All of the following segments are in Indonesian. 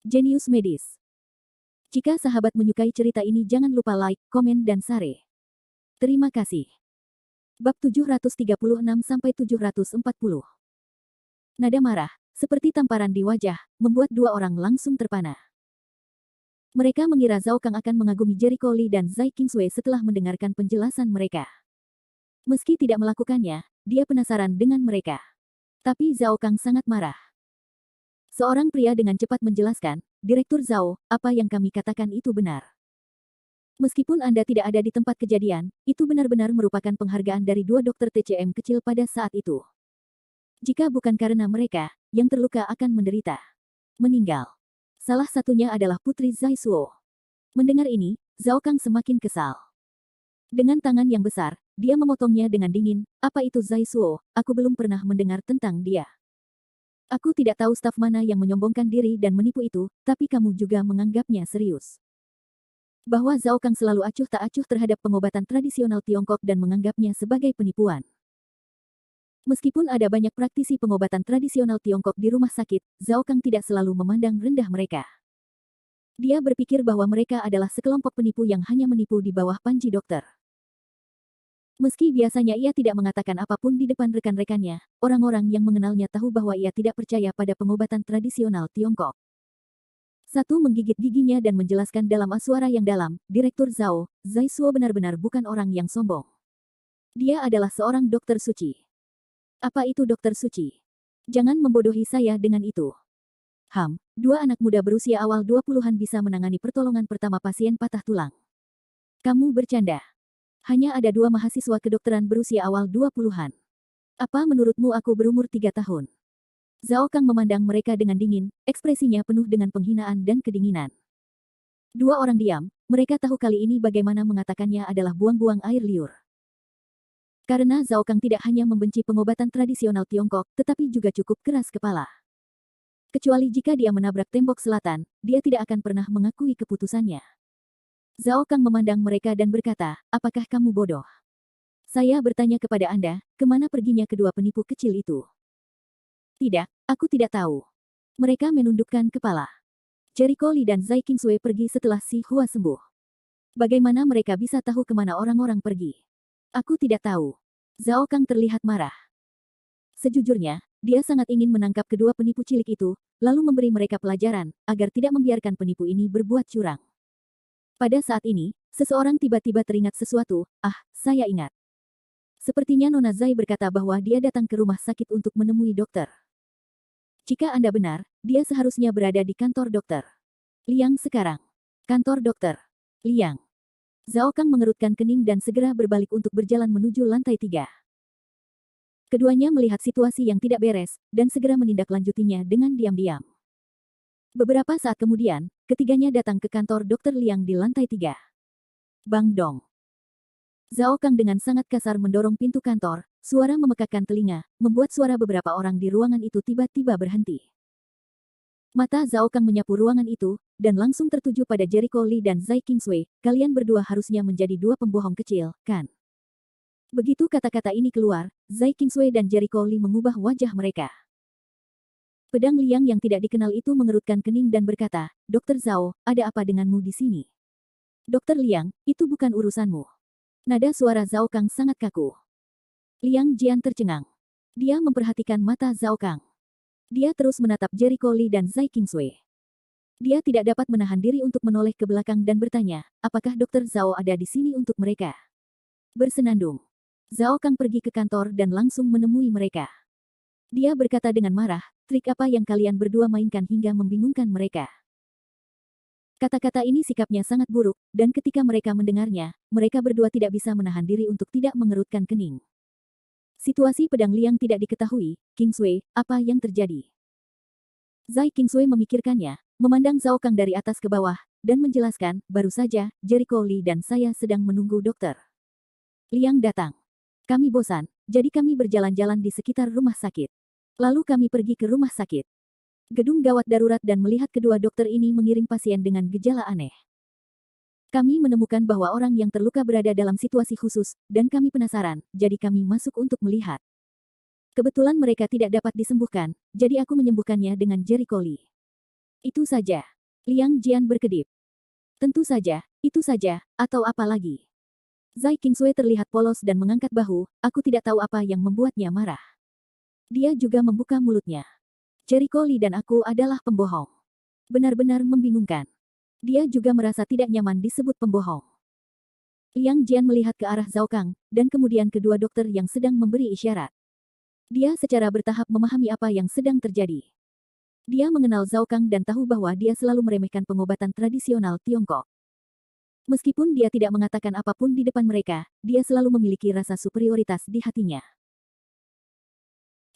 Jenius Medis. Jika sahabat menyukai cerita ini jangan lupa like, komen dan share. Terima kasih. Bab 736-740. Nada marah, seperti tamparan di wajah, membuat dua orang langsung terpana. Mereka mengira Zhao Kang akan mengagumi Jericho Lee dan Zai Qingsui setelah mendengarkan penjelasan mereka. Meski tidak melakukannya, dia penasaran dengan mereka. Tapi Zhao Kang sangat marah. Seorang pria dengan cepat menjelaskan, Direktur Zhao, apa yang kami katakan itu benar. Meskipun Anda tidak ada di tempat kejadian, itu benar-benar merupakan penghargaan dari dua dokter TCM kecil pada saat itu. Jika bukan karena mereka, yang terluka akan menderita. Meninggal. Salah satunya adalah Putri Zai Suo. Mendengar ini, Zhao Kang semakin kesal. Dengan tangan yang besar, dia memotongnya dengan dingin, apa itu Zai Suo, aku belum pernah mendengar tentang dia. Aku tidak tahu staf mana yang menyombongkan diri dan menipu itu, tapi kamu juga menganggapnya serius. Bahwa Zhao Kang selalu acuh tak acuh terhadap pengobatan tradisional Tiongkok dan menganggapnya sebagai penipuan. Meskipun ada banyak praktisi pengobatan tradisional Tiongkok di rumah sakit, Zhao Kang tidak selalu memandang rendah mereka. Dia berpikir bahwa mereka adalah sekelompok penipu yang hanya menipu di bawah panji dokter. Meski biasanya ia tidak mengatakan apapun di depan rekan-rekannya, orang-orang yang mengenalnya tahu bahwa ia tidak percaya pada pengobatan tradisional Tiongkok. Satu menggigit giginya dan menjelaskan dalam suara yang dalam, Direktur Zhao, Zai Suo benar-benar bukan orang yang sombong. Dia adalah seorang dokter suci. Apa itu dokter suci? Jangan membodohi saya dengan itu. Dua anak muda berusia awal 20-an bisa menangani pertolongan pertama pasien patah tulang. Kamu bercanda. Hanya ada dua mahasiswa kedokteran berusia awal 20-an. Apa menurutmu aku berumur 3 tahun? Zhao Kang memandang mereka dengan dingin, ekspresinya penuh dengan penghinaan dan kedinginan. Dua orang diam, mereka tahu kali ini bagaimana mengatakannya adalah buang-buang air liur. Karena Zhao Kang tidak hanya membenci pengobatan tradisional Tiongkok, tetapi juga cukup keras kepala. Kecuali jika dia menabrak tembok selatan, dia tidak akan pernah mengakui keputusannya. Zhao Kang memandang mereka dan berkata, apakah kamu bodoh? Saya bertanya kepada Anda, kemana perginya kedua penipu kecil itu? Tidak, aku tidak tahu. Mereka menundukkan kepala. Jericho Lee dan Zai Qingsui pergi setelah si Hua sembuh. Bagaimana mereka bisa tahu kemana orang-orang pergi? Aku tidak tahu. Zhao Kang terlihat marah. Sejujurnya, dia sangat ingin menangkap kedua penipu cilik itu, lalu memberi mereka pelajaran, agar tidak membiarkan penipu ini berbuat curang. Pada saat ini, seseorang tiba-tiba teringat sesuatu, saya ingat. Sepertinya Nona Zai berkata bahwa dia datang ke rumah sakit untuk menemui dokter. Jika Anda benar, dia seharusnya berada di kantor dokter. Liang sekarang. Kantor dokter. Liang. Zhao Kang mengerutkan kening dan segera berbalik untuk berjalan menuju lantai 3. Keduanya melihat situasi yang tidak beres, dan segera menindaklanjutinya dengan diam-diam. Beberapa saat kemudian, ketiganya datang ke kantor Dr. Liang di lantai 3. Bang dong. Zhao Kang dengan sangat kasar mendorong pintu kantor, suara memekakkan telinga, membuat suara beberapa orang di ruangan itu tiba-tiba berhenti. Mata Zhao Kang menyapu ruangan itu, dan langsung tertuju pada Jericho Lee dan Zai Qingsui, kalian berdua harusnya menjadi dua pembohong kecil, kan? Begitu kata-kata ini keluar, Zai Qingsui dan Jericho Lee mengubah wajah mereka. Pedang Liang yang tidak dikenal itu mengerutkan kening dan berkata, Dokter Zhao, ada apa denganmu di sini? Dokter Liang, itu bukan urusanmu. Nada suara Zhao Kang sangat kaku. Liang Jian tercengang. Dia memperhatikan mata Zhao Kang. Dia terus menatap Jericho Lee dan Zai Qingsui. Dia tidak dapat menahan diri untuk menoleh ke belakang dan bertanya, apakah Dokter Zhao ada di sini untuk mereka? Bersenandung. Zhao Kang pergi ke kantor dan langsung menemui mereka. Dia berkata dengan marah, trik apa yang kalian berdua mainkan hingga membingungkan mereka? Kata-kata ini sikapnya sangat buruk, dan ketika mereka mendengarnya, mereka berdua tidak bisa menahan diri untuk tidak mengerutkan kening. Situasi pedang Liang tidak diketahui, Qingsui, apa yang terjadi? Zai Qingsui memikirkannya, memandang Zhao Kang dari atas ke bawah, dan menjelaskan, baru saja, Jericho Lee dan saya sedang menunggu dokter. Liang datang. Kami bosan, jadi kami berjalan-jalan di sekitar rumah sakit. Lalu kami pergi ke rumah sakit. Gedung gawat darurat dan melihat kedua dokter ini mengiring pasien dengan gejala aneh. Kami menemukan bahwa orang yang terluka berada dalam situasi khusus, dan kami penasaran, jadi kami masuk untuk melihat. Kebetulan mereka tidak dapat disembuhkan, jadi aku menyembuhkannya dengan Jericho Lee. Itu saja. Liang Jian berkedip. Tentu saja, itu saja, atau apa lagi? Zai Qingsui terlihat polos dan mengangkat bahu, aku tidak tahu apa yang membuatnya marah. Dia juga membuka mulutnya. Jericho Lee dan aku adalah pembohong. Benar-benar membingungkan. Dia juga merasa tidak nyaman disebut pembohong. Liang Jian melihat ke arah Zhao Kang, dan kemudian kedua dokter yang sedang memberi isyarat. Dia secara bertahap memahami apa yang sedang terjadi. Dia mengenal Zhao Kang dan tahu bahwa dia selalu meremehkan pengobatan tradisional Tiongkok. Meskipun dia tidak mengatakan apapun di depan mereka, dia selalu memiliki rasa superioritas di hatinya.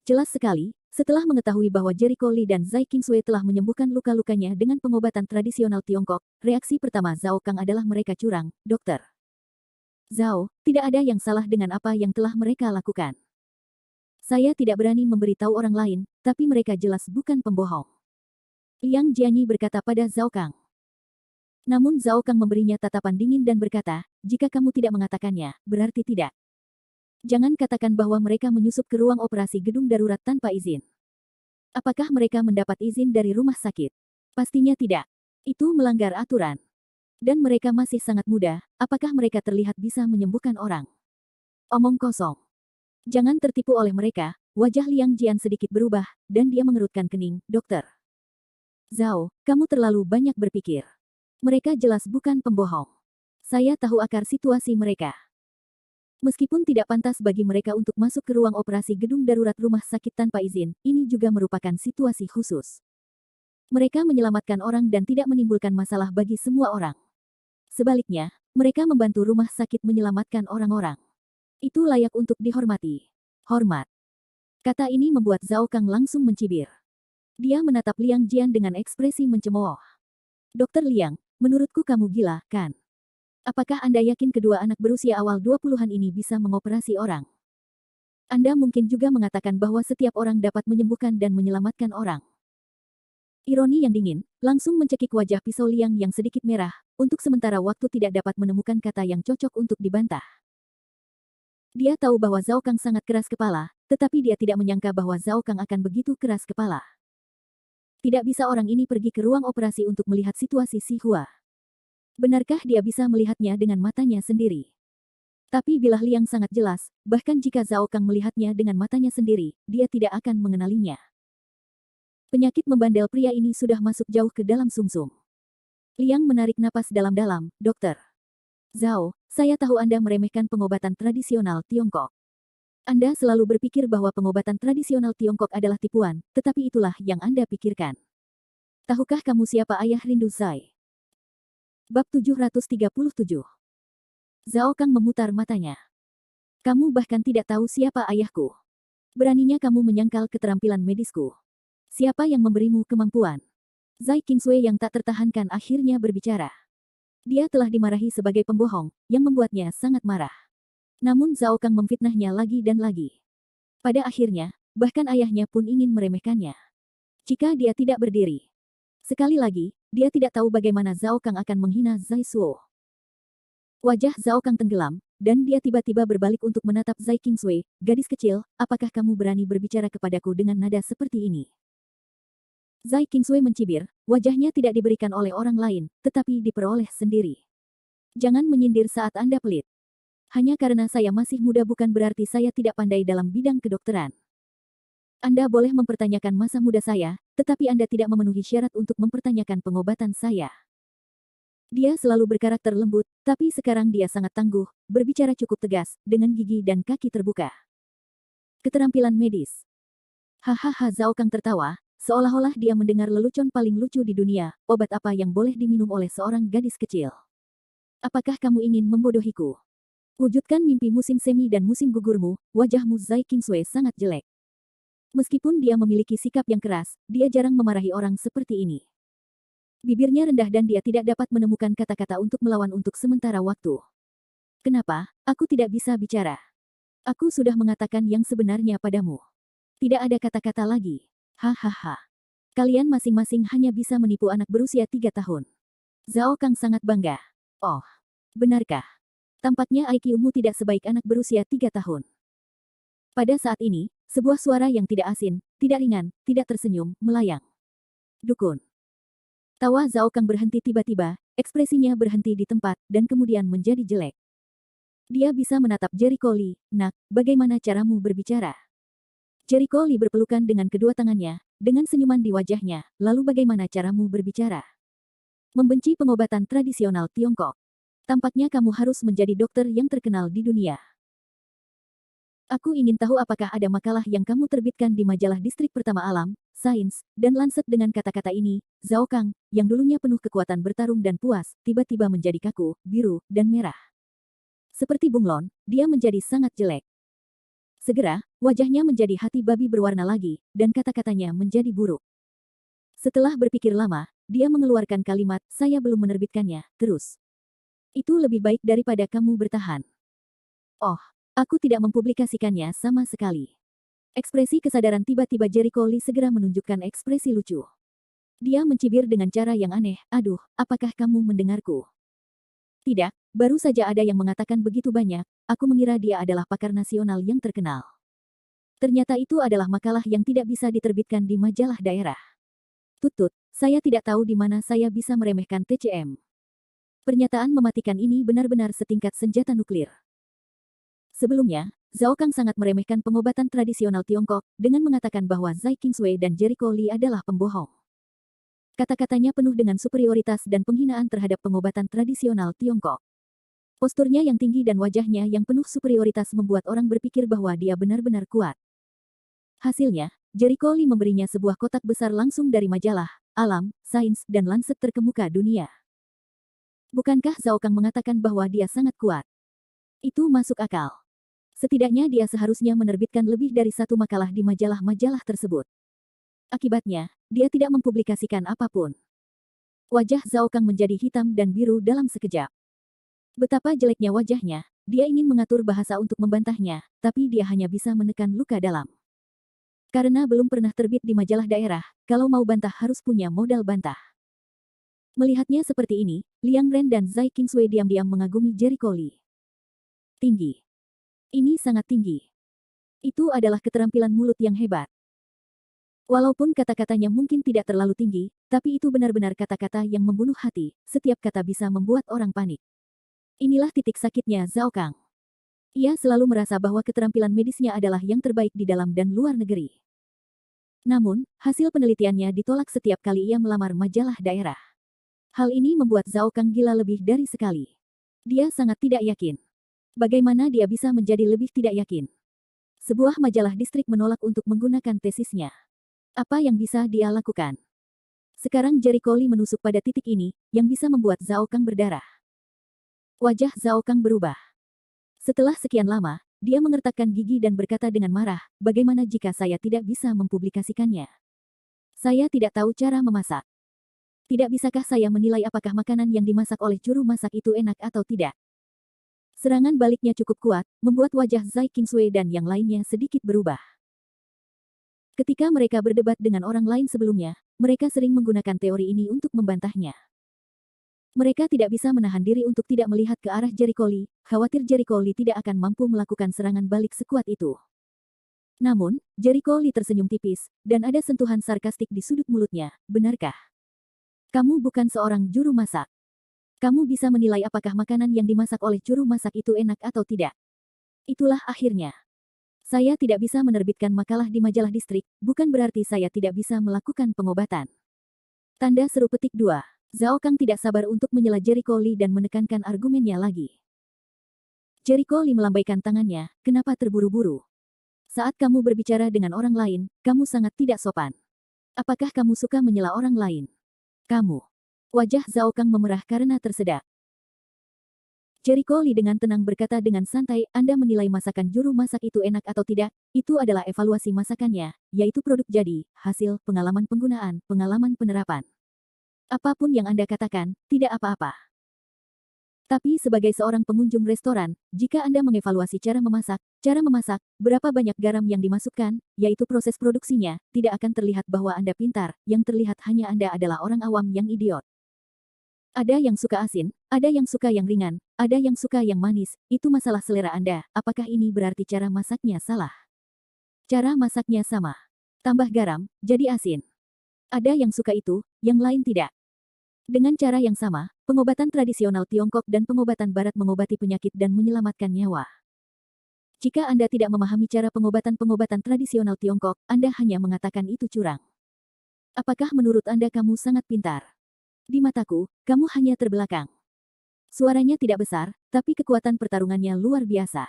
Jelas sekali, setelah mengetahui bahwa Jericho Lee dan Zai Qingsui telah menyembuhkan luka-lukanya dengan pengobatan tradisional Tiongkok, reaksi pertama Zhao Kang adalah mereka curang, dokter. Zhao, tidak ada yang salah dengan apa yang telah mereka lakukan. Saya tidak berani memberitahu orang lain, tapi mereka jelas bukan pembohong. Liang Jianyi berkata pada Zhao Kang. Namun Zhao Kang memberinya tatapan dingin dan berkata, jika kamu tidak mengatakannya, berarti tidak. Jangan katakan bahwa mereka menyusup ke ruang operasi gedung darurat tanpa izin. Apakah mereka mendapat izin dari rumah sakit? Pastinya tidak. Itu melanggar aturan. Dan mereka masih sangat muda, apakah mereka terlihat bisa menyembuhkan orang? Omong kosong. Jangan tertipu oleh mereka, wajah Liang Jian sedikit berubah, dan dia mengerutkan kening, dokter. Zhao, kamu terlalu banyak berpikir. Mereka jelas bukan pembohong. Saya tahu akar situasi mereka. Meskipun tidak pantas bagi mereka untuk masuk ke ruang operasi gedung darurat rumah sakit tanpa izin, ini juga merupakan situasi khusus. Mereka menyelamatkan orang dan tidak menimbulkan masalah bagi semua orang. Sebaliknya, mereka membantu rumah sakit menyelamatkan orang-orang. Itu layak untuk dihormati. Hormat. Kata ini membuat Zhao Kang langsung mencibir. Dia menatap Liang Jian dengan ekspresi mencemooh. Dokter Liang, menurutku kamu gila, kan? Apakah Anda yakin kedua anak berusia awal 20-an ini bisa mengoperasi orang? Anda mungkin juga mengatakan bahwa setiap orang dapat menyembuhkan dan menyelamatkan orang. Ironi yang dingin, langsung mencekik wajah pisau Liang yang sedikit merah, untuk sementara waktu tidak dapat menemukan kata yang cocok untuk dibantah. Dia tahu bahwa Zhao Kang sangat keras kepala, tetapi dia tidak menyangka bahwa Zhao Kang akan begitu keras kepala. Tidak bisa orang ini pergi ke ruang operasi untuk melihat situasi si Hua. Benarkah dia bisa melihatnya dengan matanya sendiri? Tapi bilah Liang sangat jelas, bahkan jika Zhao Kang melihatnya dengan matanya sendiri, dia tidak akan mengenalinya. Penyakit membandel pria ini sudah masuk jauh ke dalam sumsum. Liang menarik napas dalam-dalam, dokter. Zhao, saya tahu Anda meremehkan pengobatan tradisional Tiongkok. Anda selalu berpikir bahwa pengobatan tradisional Tiongkok adalah tipuan, tetapi itulah yang Anda pikirkan. Tahukah kamu siapa ayah Rindu Zai? Bab 737. Zhao Kang memutar matanya. Kamu bahkan tidak tahu siapa ayahku. Beraninya kamu menyangkal keterampilan medisku. Siapa yang memberimu kemampuan? Zai Qingsui yang tak tertahankan akhirnya berbicara. Dia telah dimarahi sebagai pembohong, yang membuatnya sangat marah. Namun Zhao Kang memfitnahnya lagi dan lagi. Pada akhirnya, bahkan ayahnya pun ingin meremehkannya. Jika dia tidak berdiri. Sekali lagi, dia tidak tahu bagaimana Zhao Kang akan menghina Zai Suo. Wajah Zhao Kang tenggelam, dan dia tiba-tiba berbalik untuk menatap Zai Qingsui, gadis kecil, apakah kamu berani berbicara kepadaku dengan nada seperti ini? Zai Qingsui mencibir, wajahnya tidak diberikan oleh orang lain, tetapi diperoleh sendiri. Jangan menyindir saat Anda pelit. Hanya karena saya masih muda bukan berarti saya tidak pandai dalam bidang kedokteran. Anda boleh mempertanyakan masa muda saya, tetapi Anda tidak memenuhi syarat untuk mempertanyakan pengobatan saya. Dia selalu berkarakter lembut, tapi sekarang dia sangat tangguh, berbicara cukup tegas, dengan gigi dan kaki terbuka. Keterampilan medis. Hahaha Zhao Kang tertawa, seolah-olah dia mendengar lelucon paling lucu di dunia, obat apa yang boleh diminum oleh seorang gadis kecil. Apakah kamu ingin membodohiku? Wujudkan mimpi musim semi dan musim gugurmu, wajahmu Zai Qingsui sangat jelek. Meskipun dia memiliki sikap yang keras, dia jarang memarahi orang seperti ini. Bibirnya rendah dan dia tidak dapat menemukan kata-kata untuk melawan untuk sementara waktu. Kenapa, aku tidak bisa bicara? Aku sudah mengatakan yang sebenarnya padamu. Tidak ada kata-kata lagi. Hahaha. Kalian masing-masing hanya bisa menipu anak berusia 3 tahun. Zhao Kang sangat bangga. Oh, benarkah? Tampaknya IQ-mu tidak sebaik anak berusia 3 tahun. Pada saat ini, sebuah suara yang tidak asin, tidak ringan, tidak tersenyum, melayang. Dukun. Tawa Zhao Kang berhenti tiba-tiba, ekspresinya berhenti di tempat, dan kemudian menjadi jelek. Dia bisa menatap Jericho Lee. Nak, bagaimana caramu berbicara? Jericho Lee berpelukan dengan kedua tangannya, dengan senyuman di wajahnya, lalu bagaimana caramu berbicara? Membenci pengobatan tradisional Tiongkok. Tampaknya kamu harus menjadi dokter yang terkenal di dunia. Aku ingin tahu apakah ada makalah yang kamu terbitkan di majalah Distrik Pertama Alam, Sains, dan Lancet. Dengan kata-kata ini, Zhao Kang, yang dulunya penuh kekuatan bertarung dan puas, tiba-tiba menjadi kaku, biru, dan merah. Seperti bunglon, dia menjadi sangat jelek. Segera, wajahnya menjadi hati babi berwarna lagi, dan kata-katanya menjadi buruk. Setelah berpikir lama, dia mengeluarkan kalimat, saya belum menerbitkannya, terus. Itu lebih baik daripada kamu bertahan. Oh, aku tidak mempublikasikannya sama sekali. Ekspresi kesadaran tiba-tiba Jericho Lee segera menunjukkan ekspresi lucu. Dia mencibir dengan cara yang aneh, aduh, apakah kamu mendengarku? Tidak, baru saja ada yang mengatakan begitu banyak, aku mengira dia adalah pakar nasional yang terkenal. Ternyata itu adalah makalah yang tidak bisa diterbitkan di majalah daerah. Tutut, saya tidak tahu di mana saya bisa meremehkan TCM. Pernyataan mematikan ini benar-benar setingkat senjata nuklir. Sebelumnya, Zhao Kang sangat meremehkan pengobatan tradisional Tiongkok dengan mengatakan bahwa Zai Qingswei dan Jericho Lee adalah pembohong. Kata-katanya penuh dengan superioritas dan penghinaan terhadap pengobatan tradisional Tiongkok. Posturnya yang tinggi dan wajahnya yang penuh superioritas membuat orang berpikir bahwa dia benar-benar kuat. Hasilnya, Jericho Lee memberinya sebuah kotak besar langsung dari majalah, Alam, Sains, dan Lancet terkemuka dunia. Bukankah Zhao Kang mengatakan bahwa dia sangat kuat? Itu masuk akal. Setidaknya dia seharusnya menerbitkan lebih dari satu makalah di majalah-majalah tersebut. Akibatnya, dia tidak mempublikasikan apapun. Wajah Zhao Kang menjadi hitam dan biru dalam sekejap. Betapa jeleknya wajahnya, dia ingin mengatur bahasa untuk membantahnya, tapi dia hanya bisa menekan luka dalam. Karena belum pernah terbit di majalah daerah, kalau mau bantah harus punya modal bantah. Melihatnya seperti ini, Liang Ren dan Zai Qingswei diam-diam mengagumi Jericho Lee. Tinggi. Ini sangat tinggi. Itu adalah keterampilan mulut yang hebat. Walaupun kata-katanya mungkin tidak terlalu tinggi, tapi itu benar-benar kata-kata yang membunuh hati, setiap kata bisa membuat orang panik. Inilah titik sakitnya Zhao Kang. Ia selalu merasa bahwa keterampilan medisnya adalah yang terbaik di dalam dan luar negeri. Namun, hasil penelitiannya ditolak setiap kali ia melamar majalah daerah. Hal ini membuat Zhao Kang gila lebih dari sekali. Dia sangat tidak yakin. Bagaimana dia bisa menjadi lebih tidak yakin? Sebuah majalah distrik menolak untuk menggunakan tesisnya. Apa yang bisa dia lakukan? Sekarang Jericho Lee menusuk pada titik ini, yang bisa membuat Zhao Kang berdarah. Wajah Zhao Kang berubah. Setelah sekian lama, dia mengertakkan gigi dan berkata dengan marah, bagaimana jika saya tidak bisa mempublikasikannya? Saya tidak tahu cara memasak. Tidak bisakah saya menilai apakah makanan yang dimasak oleh juru masak itu enak atau tidak? Serangan baliknya cukup kuat, membuat wajah Zai Qingswei dan yang lainnya sedikit berubah. Ketika mereka berdebat dengan orang lain sebelumnya, mereka sering menggunakan teori ini untuk membantahnya. Mereka tidak bisa menahan diri untuk tidak melihat ke arah Jericho Lee, khawatir Jericho Lee tidak akan mampu melakukan serangan balik sekuat itu. Namun, Jericho Lee tersenyum tipis, dan ada sentuhan sarkastik di sudut mulutnya, benarkah? Kamu bukan seorang juru masak. Kamu bisa menilai apakah makanan yang dimasak oleh juru masak itu enak atau tidak. Itulah akhirnya. Saya tidak bisa menerbitkan makalah di majalah distrik, bukan berarti saya tidak bisa melakukan pengobatan. Tanda seru petik 2. Zhao Kang tidak sabar untuk menyela Jericho Lee dan menekankan argumennya lagi. Jericho Lee melambaikan tangannya, kenapa terburu-buru? Saat kamu berbicara dengan orang lain, kamu sangat tidak sopan. Apakah kamu suka menyela orang lain? Kamu. Wajah Zhao Kang memerah karena tersedak. Jericho Lee dengan tenang berkata dengan santai, Anda menilai masakan juru masak itu enak atau tidak, itu adalah evaluasi masakannya, yaitu produk jadi, hasil, pengalaman penggunaan, pengalaman penerapan. Apapun yang Anda katakan, tidak apa-apa. Tapi sebagai seorang pengunjung restoran, jika Anda mengevaluasi cara memasak, berapa banyak garam yang dimasukkan, yaitu proses produksinya, tidak akan terlihat bahwa Anda pintar, yang terlihat hanya Anda adalah orang awam yang idiot. Ada yang suka asin, ada yang suka yang ringan, ada yang suka yang manis, itu masalah selera Anda, apakah ini berarti cara masaknya salah? Cara masaknya sama. Tambah garam, jadi asin. Ada yang suka itu, yang lain tidak. Dengan cara yang sama, pengobatan tradisional Tiongkok dan pengobatan Barat mengobati penyakit dan menyelamatkan nyawa. Jika Anda tidak memahami cara pengobatan-pengobatan tradisional Tiongkok, Anda hanya mengatakan itu curang. Apakah menurut Anda kamu sangat pintar? Di mataku, kamu hanya terbelakang. Suaranya tidak besar, tapi kekuatan pertarungannya luar biasa.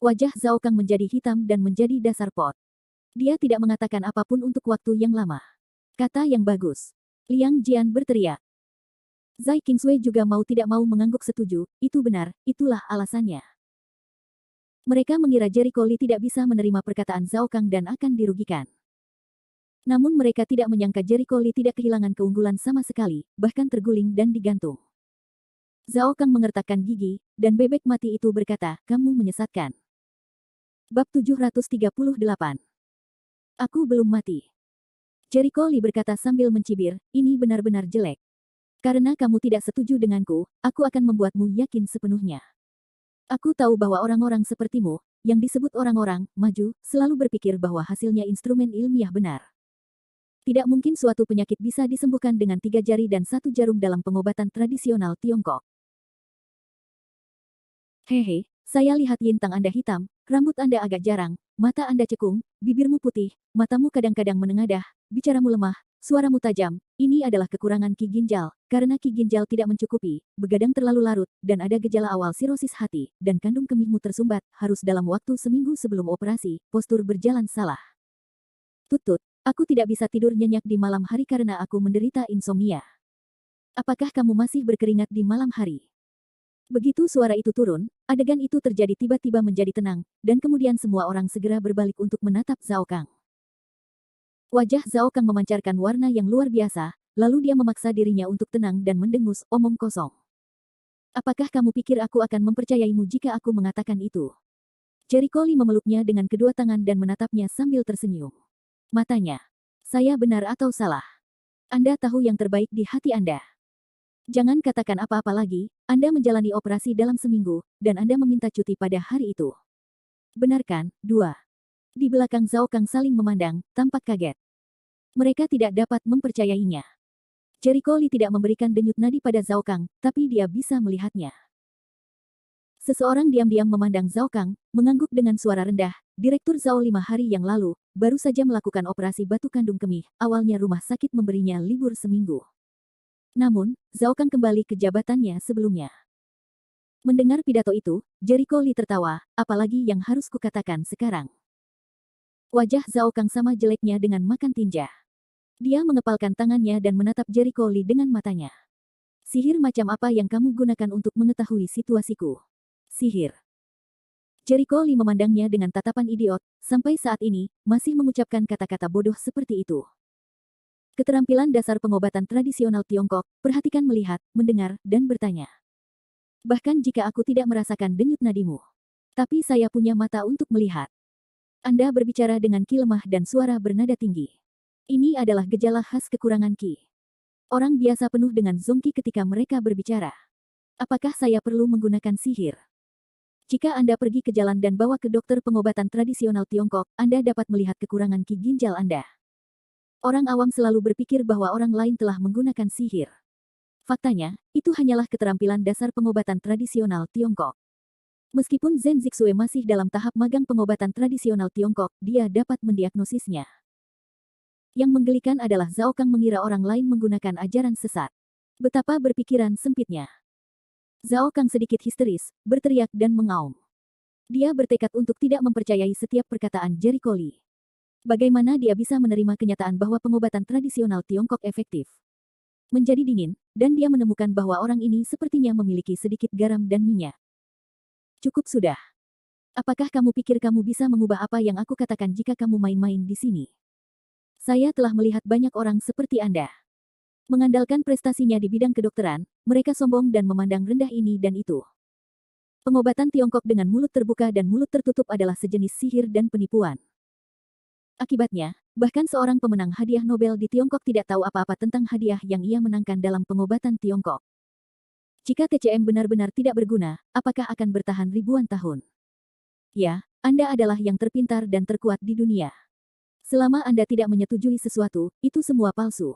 Wajah Zhao Kang menjadi hitam dan menjadi dasar pot. Dia tidak mengatakan apapun untuk waktu yang lama. Kata yang bagus. Liang Jian berteriak. Zai Qingsui juga mau tidak mau mengangguk setuju, itu benar, itulah alasannya. Mereka mengira Jericho Lee tidak bisa menerima perkataan Zhao Kang dan akan dirugikan. Namun mereka tidak menyangka Jericho Lee tidak kehilangan keunggulan sama sekali, bahkan terguling dan digantung. Zhao Kang mengertakkan gigi, dan bebek mati itu berkata, kamu menyesatkan. Bab 738. Aku belum mati. Jericho Lee berkata sambil mencibir, ini benar-benar jelek. Karena kamu tidak setuju denganku, aku akan membuatmu yakin sepenuhnya. Aku tahu bahwa orang-orang sepertimu, yang disebut orang-orang maju, selalu berpikir bahwa hasilnya instrumen ilmiah benar. Tidak mungkin suatu penyakit bisa disembuhkan dengan 3 jari dan 1 jarum dalam pengobatan tradisional Tiongkok. Hehe, saya lihat yintang Anda hitam, rambut Anda agak jarang, mata Anda cekung, bibirmu putih, matamu kadang-kadang menengadah, bicaramu lemah, suaramu tajam. Ini adalah kekurangan Ki ginjal, karena Ki ginjal tidak mencukupi, begadang terlalu larut, dan ada gejala awal sirosis hati, dan kandung kemihmu tersumbat, harus dalam waktu seminggu sebelum operasi, postur berjalan salah. Tutut, aku tidak bisa tidur nyenyak di malam hari karena aku menderita insomnia. Apakah kamu masih berkeringat di malam hari? Begitu suara itu turun, adegan itu terjadi tiba-tiba menjadi tenang, dan kemudian semua orang segera berbalik untuk menatap Zhao Kang. Wajah Zhao Kang memancarkan warna yang luar biasa, lalu dia memaksa dirinya untuk tenang dan mendengus, omong kosong. Apakah kamu pikir aku akan mempercayaimu jika aku mengatakan itu? Jericho Lee memeluknya dengan kedua tangan dan menatapnya sambil tersenyum. Matanya. Saya benar atau salah? Anda tahu yang terbaik di hati Anda. Jangan katakan apa-apa lagi, Anda menjalani operasi dalam seminggu, dan Anda meminta cuti pada hari itu. Benar kan? 2. Di belakang Zhao Kang saling memandang, tampak kaget. Mereka tidak dapat mempercayainya. Jericho Lee tidak memberikan denyut nadi pada Zhao Kang, tapi dia bisa melihatnya. Seseorang diam-diam memandang Zhao Kang, mengangguk dengan suara rendah, Direktur Zhao 5 hari yang lalu, baru saja melakukan operasi batu kandung kemih, awalnya rumah sakit memberinya libur seminggu. Namun, Zhao Kang kembali ke jabatannya sebelumnya. Mendengar pidato itu, Jericho Lee tertawa, apalagi yang harus kukatakan sekarang. Wajah Zhao Kang sama jeleknya dengan makan tinja. Dia mengepalkan tangannya dan menatap Jericho Lee dengan matanya. Sihir macam apa yang kamu gunakan untuk mengetahui situasiku? Sihir. Jericho Lee memandangnya dengan tatapan idiot, sampai saat ini, masih mengucapkan kata-kata bodoh seperti itu. Keterampilan dasar pengobatan tradisional Tiongkok, perhatikan melihat, mendengar, dan bertanya. Bahkan jika aku tidak merasakan denyut nadimu. Tapi saya punya mata untuk melihat. Anda berbicara dengan ki lemah dan suara bernada tinggi. Ini adalah gejala khas kekurangan ki. Orang biasa penuh dengan zongki ketika mereka berbicara. Apakah saya perlu menggunakan sihir? Jika Anda pergi ke jalan dan bawa ke dokter pengobatan tradisional Tiongkok, Anda dapat melihat kekurangan ki ginjal Anda. Orang awam selalu berpikir bahwa orang lain telah menggunakan sihir. Faktanya, itu hanyalah keterampilan dasar pengobatan tradisional Tiongkok. Meskipun Zhen Zixue masih dalam tahap magang pengobatan tradisional Tiongkok, dia dapat mendiagnosisnya. Yang menggelikan adalah Zhao Kang mengira orang lain menggunakan ajaran sesat. Betapa berpikiran sempitnya. Zhao Kang sedikit histeris, berteriak dan mengaum. Dia bertekad untuk tidak mempercayai setiap perkataan Jericho Lee. Bagaimana dia bisa menerima kenyataan bahwa pengobatan tradisional Tiongkok efektif? Menjadi dingin, dan dia menemukan bahwa orang ini sepertinya memiliki sedikit garam dan minyak. Cukup sudah. Apakah kamu pikir kamu bisa mengubah apa yang aku katakan jika kamu main-main di sini? Saya telah melihat banyak orang seperti Anda. Mengandalkan prestasinya di bidang kedokteran, mereka sombong dan memandang rendah ini dan itu. Pengobatan Tiongkok dengan mulut terbuka dan mulut tertutup adalah sejenis sihir dan penipuan. Akibatnya, bahkan seorang pemenang hadiah Nobel di Tiongkok tidak tahu apa-apa tentang hadiah yang ia menangkan dalam pengobatan Tiongkok. Jika TCM benar-benar tidak berguna, apakah akan bertahan ribuan tahun? Ya, Anda adalah yang terpintar dan terkuat di dunia. Selama Anda tidak menyetujui sesuatu, itu semua palsu.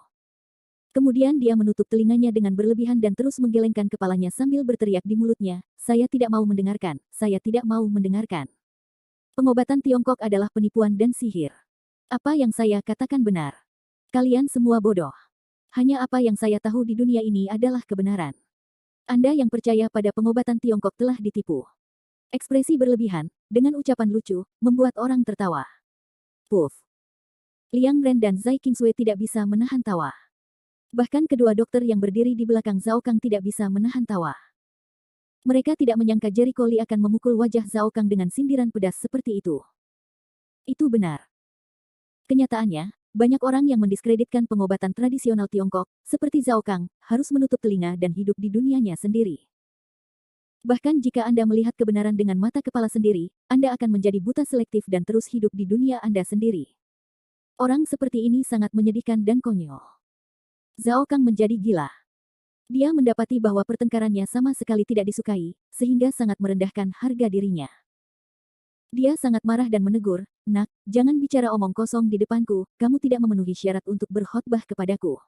Kemudian dia menutup telinganya dengan berlebihan dan terus menggelengkan kepalanya sambil berteriak di mulutnya, "Saya tidak mau mendengarkan, saya tidak mau mendengarkan. Pengobatan Tiongkok adalah penipuan dan sihir. Apa yang saya katakan benar. Kalian semua bodoh. Hanya apa yang saya tahu di dunia ini adalah kebenaran. Anda yang percaya pada pengobatan Tiongkok telah ditipu." Ekspresi berlebihan, dengan ucapan lucu, membuat orang tertawa. Puff. Liang Ren dan Zhai Qingsui tidak bisa menahan tawa. Bahkan kedua dokter yang berdiri di belakang Zhao Kang tidak bisa menahan tawa. Mereka tidak menyangka Jericho Lee akan memukul wajah Zhao Kang dengan sindiran pedas seperti itu. Itu benar. Kenyataannya, banyak orang yang mendiskreditkan pengobatan tradisional Tiongkok, seperti Zhao Kang, harus menutup telinga dan hidup di dunianya sendiri. Bahkan jika Anda melihat kebenaran dengan mata kepala sendiri, Anda akan menjadi buta selektif dan terus hidup di dunia Anda sendiri. Orang seperti ini sangat menyedihkan dan konyol. Zhao Kang menjadi gila. Dia mendapati bahwa pertengkarannya sama sekali tidak disukai, sehingga sangat merendahkan harga dirinya. Dia sangat marah dan menegur, "Nak, jangan bicara omong kosong di depanku, kamu tidak memenuhi syarat untuk berkhotbah kepadaku."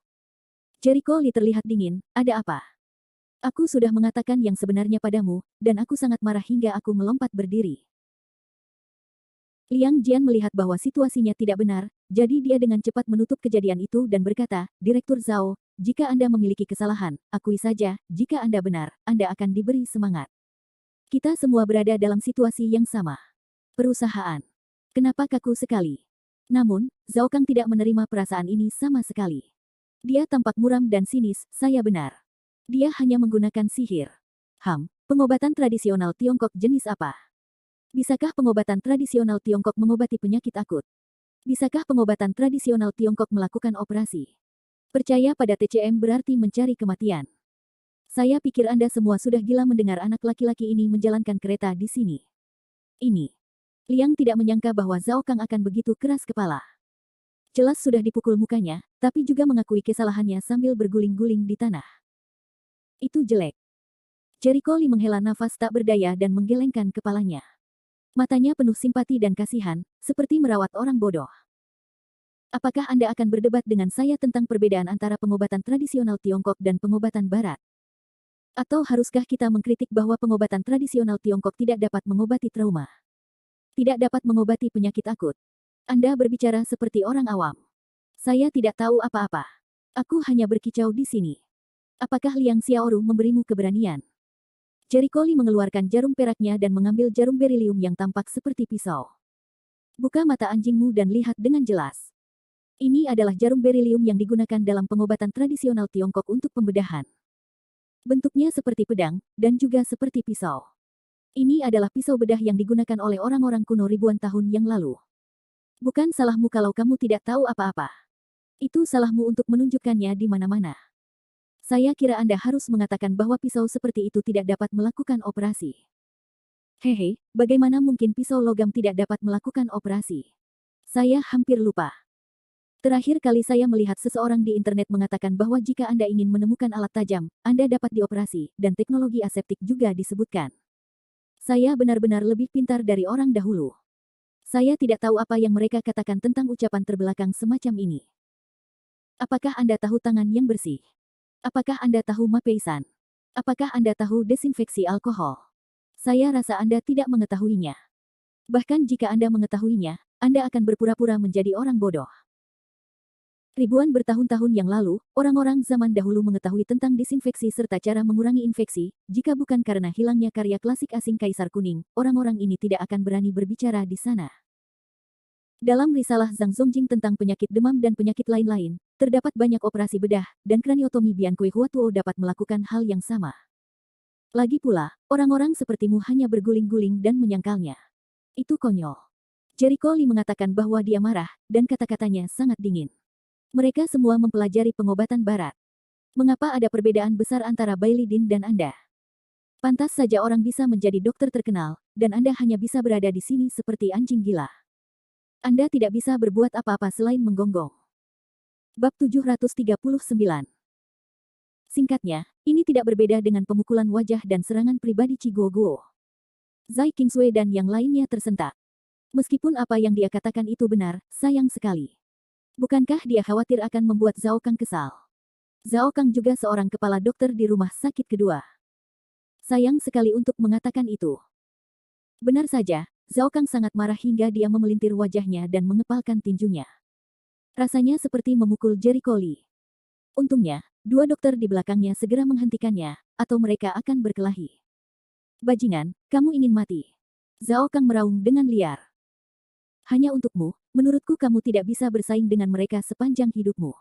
Jericho Lee terlihat dingin, "Ada apa? Aku sudah mengatakan yang sebenarnya padamu, dan aku sangat marah hingga aku melompat berdiri." Liang Jian melihat bahwa situasinya tidak benar, jadi dia dengan cepat menutup kejadian itu dan berkata, "Direktur Zhao, jika Anda memiliki kesalahan, akui saja, jika Anda benar, Anda akan diberi semangat. Kita semua berada dalam situasi yang sama. Perusahaan. Kenapa kaku sekali?" Namun, Zhao Kang tidak menerima perasaan ini sama sekali. Dia tampak muram dan sinis, "Saya benar. Dia hanya menggunakan sihir. Pengobatan tradisional Tiongkok jenis apa? Bisakah pengobatan tradisional Tiongkok mengobati penyakit akut? Bisakah pengobatan tradisional Tiongkok melakukan operasi? Percaya pada TCM berarti mencari kematian. Saya pikir Anda semua sudah gila mendengar anak laki-laki ini menjalankan kereta di sini. Ini." Liang tidak menyangka bahwa Zhao Kang akan begitu keras kepala. Jelas sudah dipukul mukanya, tapi juga mengakui kesalahannya sambil berguling-guling di tanah. Itu jelek. Jericho Lee menghela nafas tak berdaya dan menggelengkan kepalanya. Matanya penuh simpati dan kasihan, seperti merawat orang bodoh. "Apakah Anda akan berdebat dengan saya tentang perbedaan antara pengobatan tradisional Tiongkok dan pengobatan Barat? Atau haruskah kita mengkritik bahwa pengobatan tradisional Tiongkok tidak dapat mengobati trauma? Tidak dapat mengobati penyakit akut? Anda berbicara seperti orang awam. Saya tidak tahu apa-apa. Aku hanya berkicau di sini. Apakah Liang Xiaoru memberimu keberanian?" Jericho Lee mengeluarkan jarum peraknya dan mengambil jarum berilium yang tampak seperti pisau. "Buka mata anjingmu dan lihat dengan jelas. Ini adalah jarum berilium yang digunakan dalam pengobatan tradisional Tiongkok untuk pembedahan. Bentuknya seperti pedang, dan juga seperti pisau. Ini adalah pisau bedah yang digunakan oleh orang-orang kuno ribuan tahun yang lalu. Bukan salahmu kalau kamu tidak tahu apa-apa. Itu salahmu untuk menunjukkannya di mana-mana. Saya kira Anda harus mengatakan bahwa pisau seperti itu tidak dapat melakukan operasi. Hehe, bagaimana mungkin pisau logam tidak dapat melakukan operasi? Saya hampir lupa. Terakhir kali saya melihat seseorang di internet mengatakan bahwa jika Anda ingin menemukan alat tajam, Anda dapat dioperasi, dan teknologi aseptik juga disebutkan. Saya benar-benar lebih pintar dari orang dahulu. Saya tidak tahu apa yang mereka katakan tentang ucapan terbelakang semacam ini. Apakah Anda tahu tangan yang bersih? Apakah Anda tahu mapeisan? Apakah Anda tahu desinfeksi alkohol? Saya rasa Anda tidak mengetahuinya. Bahkan jika Anda mengetahuinya, Anda akan berpura-pura menjadi orang bodoh. Ribuan bertahun-tahun yang lalu, orang-orang zaman dahulu mengetahui tentang desinfeksi serta cara mengurangi infeksi, jika bukan karena hilangnya karya klasik asing Kaisar Kuning, orang-orang ini tidak akan berani berbicara di sana. Dalam risalah Zhang Zongjing tentang penyakit demam dan penyakit lain-lain, terdapat banyak operasi bedah, dan kraniotomi Bian Kui Huatuo dapat melakukan hal yang sama. Lagi pula, orang-orang sepertimu hanya berguling-guling dan menyangkalnya. Itu konyol. Jericho Lee mengatakan bahwa dia marah, dan kata-katanya sangat dingin. Mereka semua mempelajari pengobatan barat. Mengapa ada perbedaan besar antara Bailidin dan Anda? Pantas saja orang bisa menjadi dokter terkenal, dan Anda hanya bisa berada di sini seperti anjing gila. Anda tidak bisa berbuat apa-apa selain menggonggong. Bab 739. Singkatnya, ini tidak berbeda dengan pemukulan wajah dan serangan pribadi Chi Guoguo. Zhai Qingsui dan yang lainnya tersentak. Meskipun apa yang dia katakan itu benar, sayang sekali. Bukankah dia khawatir akan membuat Zhao Kang kesal? Zhao Kang juga seorang kepala dokter di rumah sakit kedua. Sayang sekali untuk mengatakan itu. Benar saja, Zhao Kang sangat marah hingga dia memelintir wajahnya dan mengepalkan tinjunya. Rasanya seperti memukul Jericho Lee. Untungnya, dua dokter di belakangnya segera menghentikannya, atau mereka akan berkelahi. Bajingan, kamu ingin mati. Zhao Kang meraung dengan liar. Hanya untukmu, menurutku kamu tidak bisa bersaing dengan mereka sepanjang hidupmu.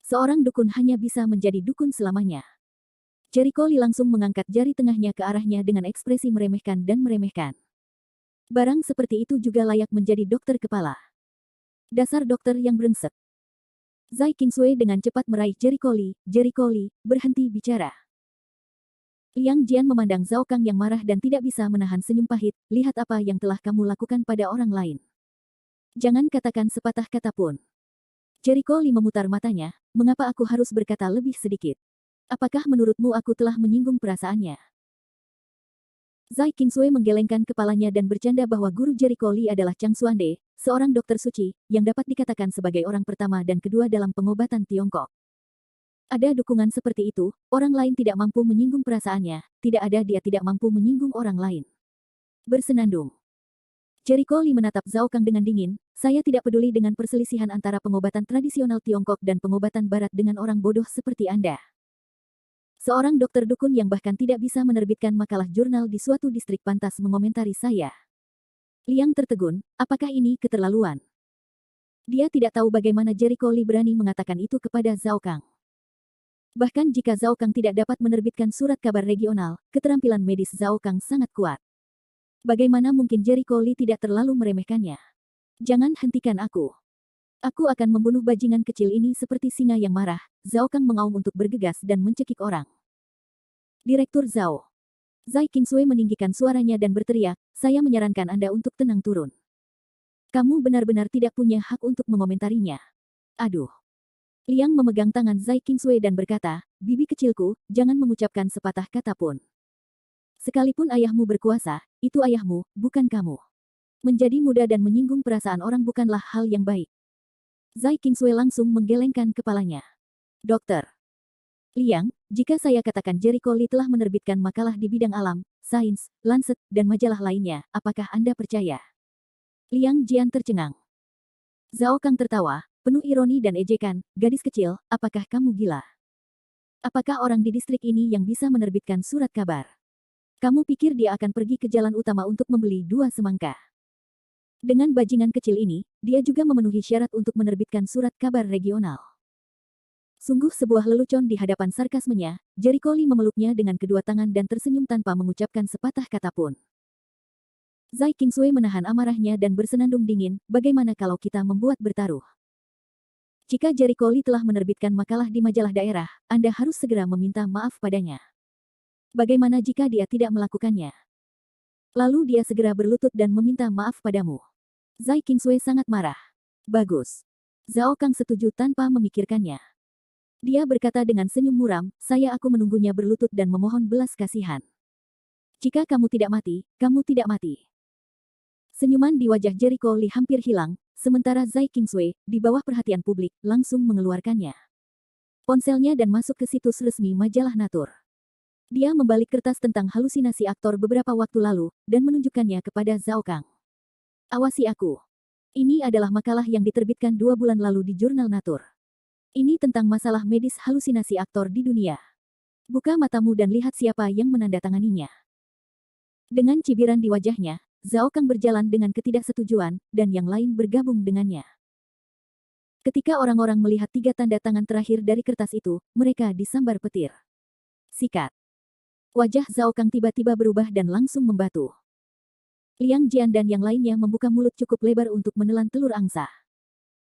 Seorang dukun hanya bisa menjadi dukun selamanya. Jericho Lee langsung mengangkat jari tengahnya ke arahnya dengan ekspresi meremehkan dan meremehkan. Barang seperti itu juga layak menjadi dokter kepala. Dasar dokter yang brengsek. Zai Qingsui dengan cepat meraih Jericho Lee, berhenti bicara. Liang Jian memandang Zhao Kang yang marah dan tidak bisa menahan senyum pahit, lihat apa yang telah kamu lakukan pada orang lain. Jangan katakan sepatah kata pun. Jericho Lee memutar matanya, mengapa aku harus berkata lebih sedikit? Apakah menurutmu aku telah menyinggung perasaannya? Zai Qingsui menggelengkan kepalanya dan bercanda bahwa guru Jericho Lee adalah Chang Xuande, seorang dokter suci, yang dapat dikatakan sebagai orang pertama dan kedua dalam pengobatan Tiongkok. Ada dukungan seperti itu, orang lain tidak mampu menyinggung perasaannya, tidak ada dia tidak mampu menyinggung orang lain. Bersenandung. Jericho Lee menatap Zhao Kang dengan dingin, saya tidak peduli dengan perselisihan antara pengobatan tradisional Tiongkok dan pengobatan Barat dengan orang bodoh seperti Anda. Seorang dokter dukun yang bahkan tidak bisa menerbitkan makalah jurnal di suatu distrik pantas mengomentari saya. Liang tertegun, apakah ini keterlaluan? Dia tidak tahu bagaimana Jericho Lee berani mengatakan itu kepada Zhao Kang. Bahkan jika Zhao Kang tidak dapat menerbitkan surat kabar regional, keterampilan medis Zhao Kang sangat kuat. Bagaimana mungkin Jericho Lee tidak terlalu meremehkannya? Jangan hentikan aku. Aku akan membunuh bajingan kecil ini seperti singa yang marah. Zhao Kang mengaum untuk bergegas dan mencekik orang. Direktur Zhao. Zai Qingsui meninggikan suaranya dan berteriak, saya menyarankan Anda untuk tenang turun. Kamu benar-benar tidak punya hak untuk mengomentarinya. Aduh. Liang memegang tangan Zai Qingsui dan berkata, bibi kecilku, jangan mengucapkan sepatah kata pun. Sekalipun ayahmu berkuasa, itu ayahmu, bukan kamu. Menjadi muda dan menyinggung perasaan orang bukanlah hal yang baik. Zai Qingsui langsung menggelengkan kepalanya. Dokter Liang, jika saya katakan Jericho Lee telah menerbitkan makalah di bidang alam, sains, Lancet, dan majalah lainnya, apakah Anda percaya? Liang Jian tercengang. Zhao Kang tertawa, penuh ironi dan ejekan, gadis kecil, apakah kamu gila? Apakah orang di distrik ini yang bisa menerbitkan surat kabar? Kamu pikir dia akan pergi ke jalan utama untuk membeli 2 semangka? Dengan bajingan kecil ini, dia juga memenuhi syarat untuk menerbitkan surat kabar regional. Sungguh sebuah lelucon di hadapan sarkasmenya, Jericho Lee memeluknya dengan kedua tangan dan tersenyum tanpa mengucapkan sepatah kata pun. Zai Qingsui menahan amarahnya dan bersenandung dingin, bagaimana kalau kita membuat bertaruh? Jika Jericho Lee telah menerbitkan makalah di majalah daerah, Anda harus segera meminta maaf padanya. Bagaimana jika dia tidak melakukannya? Lalu dia segera berlutut dan meminta maaf padamu. Zai Qingsui sangat marah. Bagus. Zhao Kang setuju tanpa memikirkannya. Dia berkata dengan senyum muram, aku menunggunya berlutut dan memohon belas kasihan. Jika kamu tidak mati, kamu tidak mati. Senyuman di wajah Jericho Lee hampir hilang, sementara Zai Qingsui, di bawah perhatian publik, langsung mengeluarkannya ponselnya dan masuk ke situs resmi majalah Nature. Dia membalik kertas tentang halusinasi aktor beberapa waktu lalu, dan menunjukkannya kepada Zhao Kang. Awasi aku. Ini adalah makalah yang diterbitkan 2 bulan lalu di jurnal Nature. Ini tentang masalah medis halusinasi aktor di dunia. Buka matamu dan lihat siapa yang menandatanganinya. Dengan cibiran di wajahnya, Zhao Kang berjalan dengan ketidaksetujuan, dan yang lain bergabung dengannya. Ketika orang-orang melihat 3 tanda tangan terakhir dari kertas itu, mereka disambar petir. Sikat. Wajah Zhao Kang tiba-tiba berubah dan langsung membatu. Liang Jian dan yang lainnya membuka mulut cukup lebar untuk menelan telur angsa.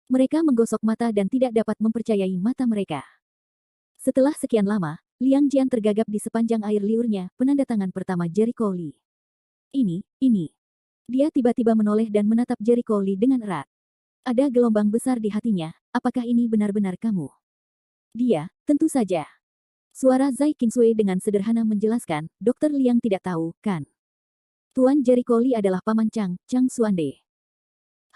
Mereka menggosok mata dan tidak dapat mempercayai mata mereka. Setelah sekian lama, Liang Jian tergagap di sepanjang air liurnya, penandatangan pertama Jericho Lee. Ini. Dia tiba-tiba menoleh dan menatap Jericho Lee dengan erat. Ada gelombang besar di hatinya, apakah ini benar-benar kamu? Dia, tentu saja. Suara Zai Qingsui dengan sederhana menjelaskan, Dr. Liang tidak tahu, kan? Tuan Jericho Lee adalah paman Chang Xuande.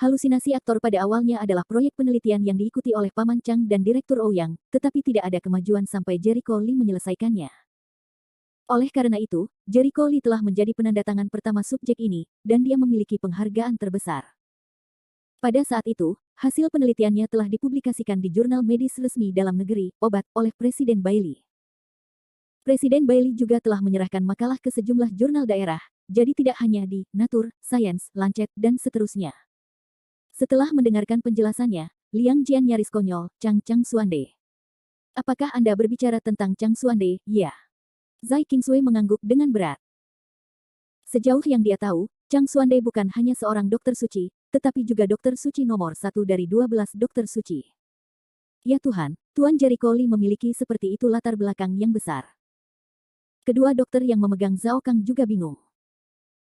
Halusinasi aktor pada awalnya adalah proyek penelitian yang diikuti oleh Paman Chang dan Direktur Ouyang, tetapi tidak ada kemajuan sampai Jericho Lee menyelesaikannya. Oleh karena itu, Jericho Lee telah menjadi penandatangan pertama subjek ini, dan dia memiliki penghargaan terbesar. Pada saat itu, hasil penelitiannya telah dipublikasikan di jurnal medis resmi dalam negeri, Obat, oleh Presiden Bailey. Presiden Bailey juga telah menyerahkan makalah ke sejumlah jurnal daerah, jadi tidak hanya di Nature, Science, Lancet, dan seterusnya. Setelah mendengarkan penjelasannya, Liang Jian nyaris konyol, Chang Xuande. Apakah Anda berbicara tentang Chang Xuande? Ya. Zai Qingsui mengangguk dengan berat. Sejauh yang dia tahu, Chang Xuande bukan hanya seorang dokter suci, tetapi juga dokter suci nomor 1 dari 12 dokter suci. Ya Tuhan, Tuan Jericho Lee memiliki seperti itu latar belakang yang besar. Kedua dokter yang memegang Zhao Kang juga bingung.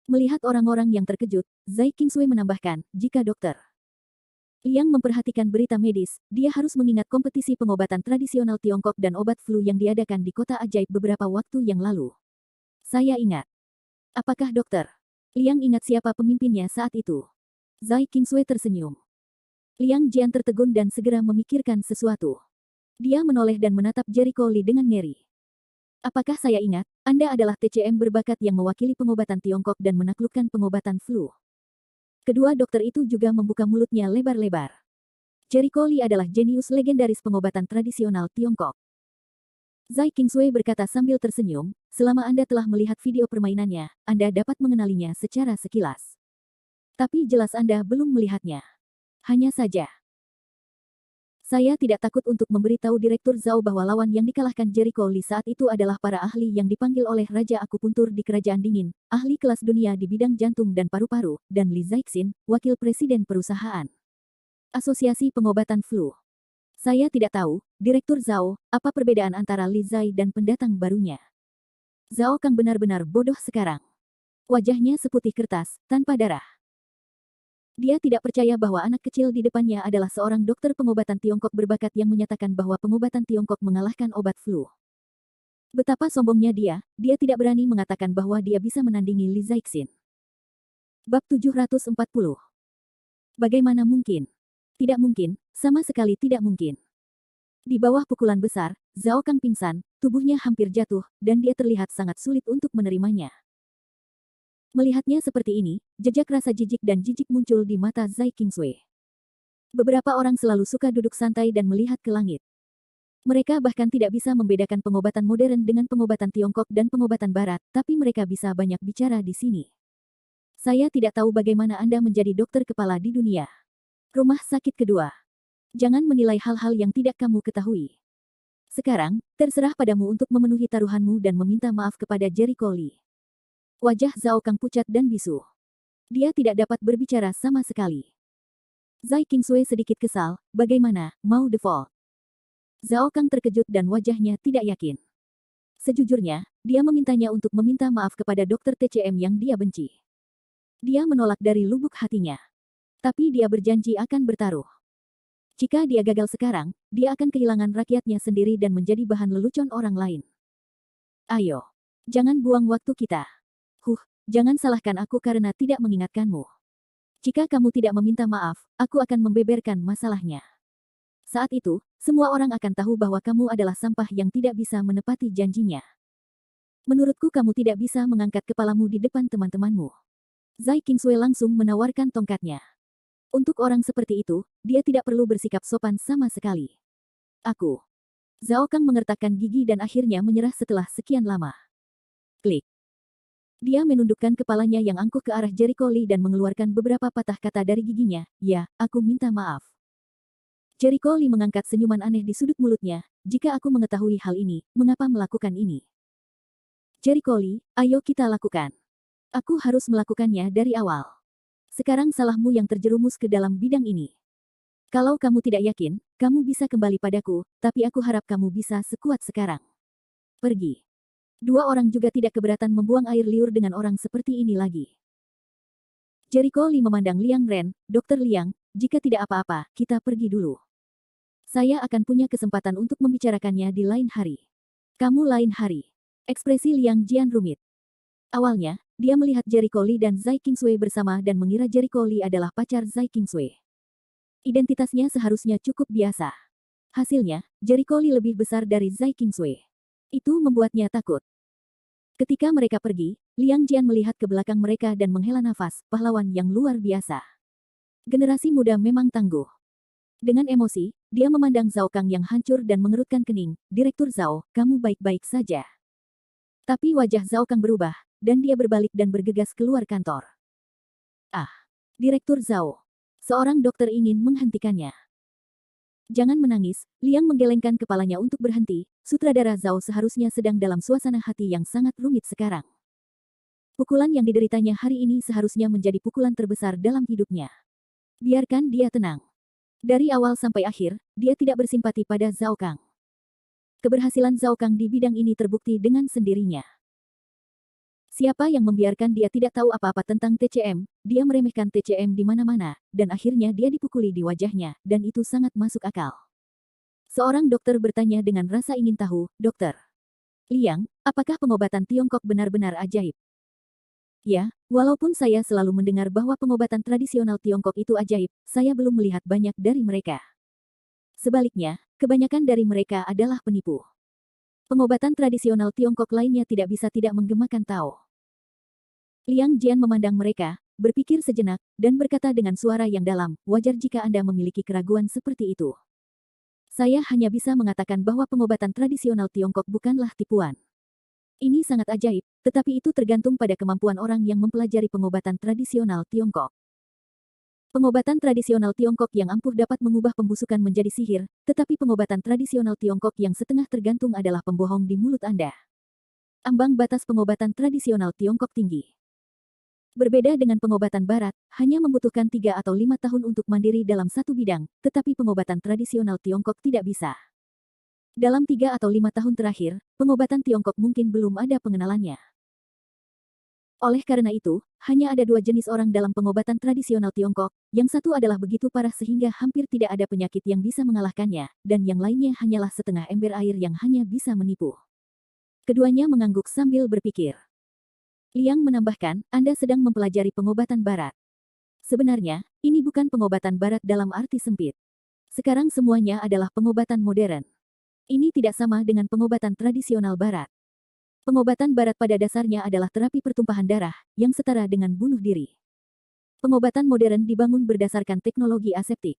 Melihat orang-orang yang terkejut, Zai Qingsui menambahkan, jika Dr. Liang memperhatikan berita medis, dia harus mengingat kompetisi pengobatan tradisional Tiongkok dan obat flu yang diadakan di kota ajaib beberapa waktu yang lalu. Saya ingat. Apakah Dr. Liang ingat siapa pemimpinnya saat itu? Zai Qingsui tersenyum. Liang Jian tertegun dan segera memikirkan sesuatu. Dia menoleh dan menatap Jericho Lee dengan ngeri. Apakah saya ingat, Anda adalah TCM berbakat yang mewakili pengobatan Tiongkok dan menaklukkan pengobatan flu? Kedua dokter itu juga membuka mulutnya lebar-lebar. Jericho Lee adalah jenius legendaris pengobatan tradisional Tiongkok. Zai Qingsui berkata sambil tersenyum, selama Anda telah melihat video permainannya, Anda dapat mengenalinya secara sekilas. Tapi jelas Anda belum melihatnya. Hanya saja. Saya tidak takut untuk memberitahu Direktur Zhao bahwa lawan yang dikalahkan Jericho Lee saat itu adalah para ahli yang dipanggil oleh Raja Akupuntur di Kerajaan Dingin, ahli kelas dunia di bidang jantung dan paru-paru, dan Li Zixin, wakil presiden perusahaan Asosiasi Pengobatan Flu. Saya tidak tahu, Direktur Zhao, apa perbedaan antara Li Zai dan pendatang barunya. Zhao Kang benar-benar bodoh sekarang. Wajahnya seputih kertas, tanpa darah. Dia tidak percaya bahwa anak kecil di depannya adalah seorang dokter pengobatan Tiongkok berbakat yang menyatakan bahwa pengobatan Tiongkok mengalahkan obat flu. Betapa sombongnya dia tidak berani mengatakan bahwa dia bisa menandingi Li Zixin. Bab 740. Bagaimana mungkin? Tidak mungkin, sama sekali tidak mungkin. Di bawah pukulan besar, Zhao Kang pingsan, tubuhnya hampir jatuh, dan dia terlihat sangat sulit untuk menerimanya. Melihatnya seperti ini, jejak rasa jijik dan jijik muncul di mata Zai Qingsui. Beberapa orang selalu suka duduk santai dan melihat ke langit. Mereka bahkan tidak bisa membedakan pengobatan modern dengan pengobatan Tiongkok dan pengobatan Barat, tapi mereka bisa banyak bicara di sini. Saya tidak tahu bagaimana Anda menjadi dokter kepala di dunia. Rumah sakit kedua. Jangan menilai hal-hal yang tidak kamu ketahui. Sekarang, terserah padamu untuk memenuhi taruhanmu dan meminta maaf kepada Jericho Lee. Wajah Zhao Kang pucat dan bisu. Dia tidak dapat berbicara sama sekali. Zai Qingsui sedikit kesal, bagaimana, mau default? Zhao Kang terkejut dan wajahnya tidak yakin. Sejujurnya, dia memintanya untuk meminta maaf kepada dokter TCM yang dia benci. Dia menolak dari lubuk hatinya. Tapi dia berjanji akan bertaruh. Jika dia gagal sekarang, dia akan kehilangan rakyatnya sendiri dan menjadi bahan lelucon orang lain. Ayo, jangan buang waktu kita. Jangan salahkan aku karena tidak mengingatkanmu. Jika kamu tidak meminta maaf, aku akan membeberkan masalahnya. Saat itu, semua orang akan tahu bahwa kamu adalah sampah yang tidak bisa menepati janjinya. Menurutku kamu tidak bisa mengangkat kepalamu di depan teman-temanmu. Zai Qingsui langsung menawarkan tongkatnya. Untuk orang seperti itu, dia tidak perlu bersikap sopan sama sekali. Aku. Zhao Kang mengertakkan gigi dan akhirnya menyerah setelah sekian lama. Klik. Dia menundukkan kepalanya yang angkuh ke arah Jericho Lee dan mengeluarkan beberapa patah kata dari giginya, ya, aku minta maaf. Jericho Lee mengangkat senyuman aneh di sudut mulutnya, jika aku mengetahui hal ini, mengapa melakukan ini? Jericho Lee, ayo kita lakukan. Aku harus melakukannya dari awal. Sekarang salahmu yang terjerumus ke dalam bidang ini. Kalau kamu tidak yakin, kamu bisa kembali padaku, tapi aku harap kamu bisa sekuat sekarang. Pergi. Dua orang juga tidak keberatan membuang air liur dengan orang seperti ini lagi. Jericho Lee memandang Liang Ren, Dr. Liang, jika tidak apa-apa, kita pergi dulu. Saya akan punya kesempatan untuk membicarakannya di lain hari. Kamu lain hari. Ekspresi Liang Jian rumit. Awalnya, dia melihat Jericho Lee dan Zai Kingsway bersama dan mengira Jericho Lee adalah pacar Zai Kingsway. Identitasnya seharusnya cukup biasa. Hasilnya, Jericho Lee lebih besar dari Zai Kingsway. Itu membuatnya takut. Ketika mereka pergi, Liang Jian melihat ke belakang mereka dan menghela nafas, pahlawan yang luar biasa. Generasi muda memang tangguh. Dengan emosi, dia memandang Zhao Kang yang hancur dan mengerutkan kening. Direktur Zhao, kamu baik-baik saja. Tapi wajah Zhao Kang berubah, dan dia berbalik dan bergegas keluar kantor. Ah, Direktur Zhao. Seorang dokter ingin menghentikannya. Jangan menangis, Liang menggelengkan kepalanya untuk berhenti. Sutradara Zhao seharusnya sedang dalam suasana hati yang sangat rumit sekarang. Pukulan yang dideritanya hari ini seharusnya menjadi pukulan terbesar dalam hidupnya. Biarkan dia tenang. Dari awal sampai akhir, dia tidak bersimpati pada Zhao Kang. Keberhasilan Zhao Kang di bidang ini terbukti dengan sendirinya. Siapa yang membiarkan dia tidak tahu apa-apa tentang TCM, dia meremehkan TCM di mana-mana, dan akhirnya dia dipukuli di wajahnya, dan itu sangat masuk akal. Seorang dokter bertanya dengan rasa ingin tahu, Dokter Liang, apakah pengobatan Tiongkok benar-benar ajaib? Ya, walaupun saya selalu mendengar bahwa pengobatan tradisional Tiongkok itu ajaib, saya belum melihat banyak dari mereka. Sebaliknya, kebanyakan dari mereka adalah penipu. Pengobatan tradisional Tiongkok lainnya tidak bisa tidak menggemakan Tao. Liang Jian memandang mereka, berpikir sejenak, dan berkata dengan suara yang dalam, wajar jika Anda memiliki keraguan seperti itu. Saya hanya bisa mengatakan bahwa pengobatan tradisional Tiongkok bukanlah tipuan. Ini sangat ajaib, tetapi itu tergantung pada kemampuan orang yang mempelajari pengobatan tradisional Tiongkok. Pengobatan tradisional Tiongkok yang ampuh dapat mengubah pembusukan menjadi sihir, tetapi pengobatan tradisional Tiongkok yang setengah tergantung adalah pembohong di mulut Anda. Ambang batas pengobatan tradisional Tiongkok tinggi. Berbeda dengan pengobatan barat, hanya membutuhkan 3 atau 5 tahun untuk mandiri dalam satu bidang, tetapi pengobatan tradisional Tiongkok tidak bisa. Dalam 3 atau 5 tahun terakhir, pengobatan Tiongkok mungkin belum ada pengenalannya. Oleh karena itu, hanya ada 2 jenis orang dalam pengobatan tradisional Tiongkok, yang satu adalah begitu parah sehingga hampir tidak ada penyakit yang bisa mengalahkannya, dan yang lainnya hanyalah setengah ember air yang hanya bisa menipu. Keduanya mengangguk sambil berpikir. Liang menambahkan, Anda sedang mempelajari pengobatan barat. Sebenarnya, ini bukan pengobatan barat dalam arti sempit. Sekarang semuanya adalah pengobatan modern. Ini tidak sama dengan pengobatan tradisional barat. Pengobatan barat pada dasarnya adalah terapi pertumpahan darah, yang setara dengan bunuh diri. Pengobatan modern dibangun berdasarkan teknologi aseptik.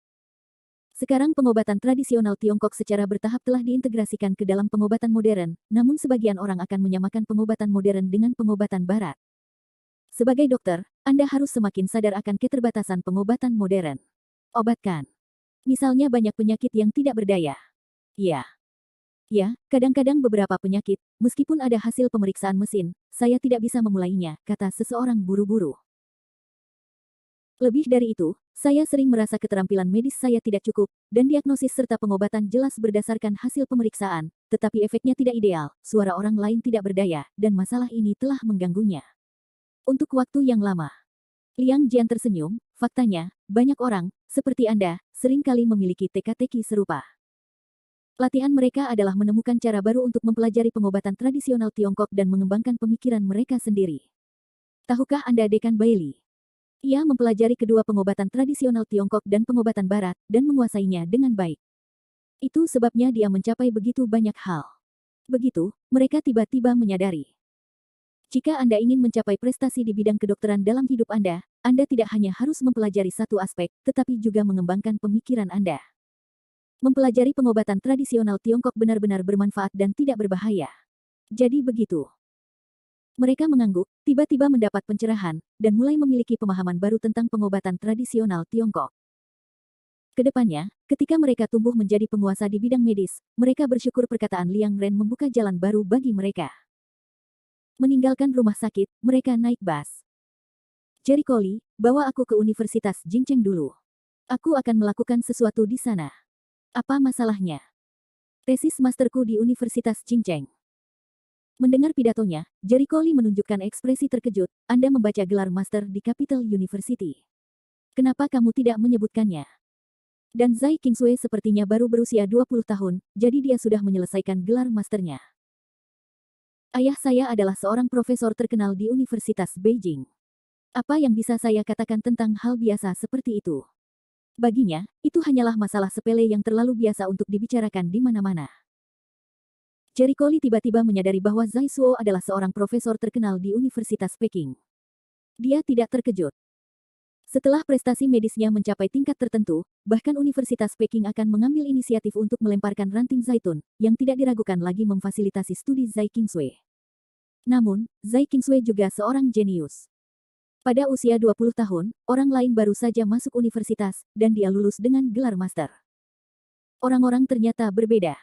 Sekarang pengobatan tradisional Tiongkok secara bertahap telah diintegrasikan ke dalam pengobatan modern, namun sebagian orang akan menyamakan pengobatan modern dengan pengobatan barat. Sebagai dokter, Anda harus semakin sadar akan keterbatasan pengobatan modern. Obatkan. Misalnya banyak penyakit yang tidak berdaya. Ya. Ya, kadang-kadang beberapa penyakit, meskipun ada hasil pemeriksaan mesin, saya tidak bisa memulainya, kata seseorang buru-buru. Lebih dari itu, saya sering merasa keterampilan medis saya tidak cukup, dan diagnosis serta pengobatan jelas berdasarkan hasil pemeriksaan, tetapi efeknya tidak ideal, suara orang lain tidak berdaya, dan masalah ini telah mengganggunya. Untuk waktu yang lama. Liang Jian tersenyum, faktanya, banyak orang, seperti Anda, seringkali memiliki teka-teki serupa. Latihan mereka adalah menemukan cara baru untuk mempelajari pengobatan tradisional Tiongkok dan mengembangkan pemikiran mereka sendiri. Tahukah Anda Dekan Bailey? Ia mempelajari kedua pengobatan tradisional Tiongkok dan pengobatan barat, dan menguasainya dengan baik. Itu sebabnya dia mencapai begitu banyak hal. Begitu, mereka tiba-tiba menyadari. Jika Anda ingin mencapai prestasi di bidang kedokteran dalam hidup Anda tidak hanya harus mempelajari satu aspek, tetapi juga mengembangkan pemikiran Anda. Mempelajari pengobatan tradisional Tiongkok benar-benar bermanfaat dan tidak berbahaya. Jadi begitu. Mereka mengangguk, tiba-tiba mendapat pencerahan, dan mulai memiliki pemahaman baru tentang pengobatan tradisional Tiongkok. Kedepannya, ketika mereka tumbuh menjadi penguasa di bidang medis, mereka bersyukur perkataan Liang Ren membuka jalan baru bagi mereka. Meninggalkan rumah sakit, mereka naik bus. Jericho Lee, bawa aku ke Universitas Jingcheng dulu. Aku akan melakukan sesuatu di sana. Apa masalahnya? Tesis masterku di Universitas Jingcheng. Mendengar pidatonya, Jericho Lee menunjukkan ekspresi terkejut, Anda membaca gelar master di Capital University. Kenapa kamu tidak menyebutkannya? Dan Zai Kingsway sepertinya baru berusia 20 tahun, jadi dia sudah menyelesaikan gelar masternya. Ayah saya adalah seorang profesor terkenal di Universitas Beijing. Apa yang bisa saya katakan tentang hal biasa seperti itu? Baginya, itu hanyalah masalah sepele yang terlalu biasa untuk dibicarakan di mana-mana. Jericho Lee tiba-tiba menyadari bahwa Zai Suo adalah seorang profesor terkenal di Universitas Peking. Dia tidak terkejut. Setelah prestasi medisnya mencapai tingkat tertentu, bahkan Universitas Peking akan mengambil inisiatif untuk melemparkan ranting zaitun, yang tidak diragukan lagi memfasilitasi studi Zai Qingsui. Namun, Zai Qingsui juga seorang jenius. Pada usia 20 tahun, orang lain baru saja masuk universitas, dan dia lulus dengan gelar master. Orang-orang ternyata berbeda.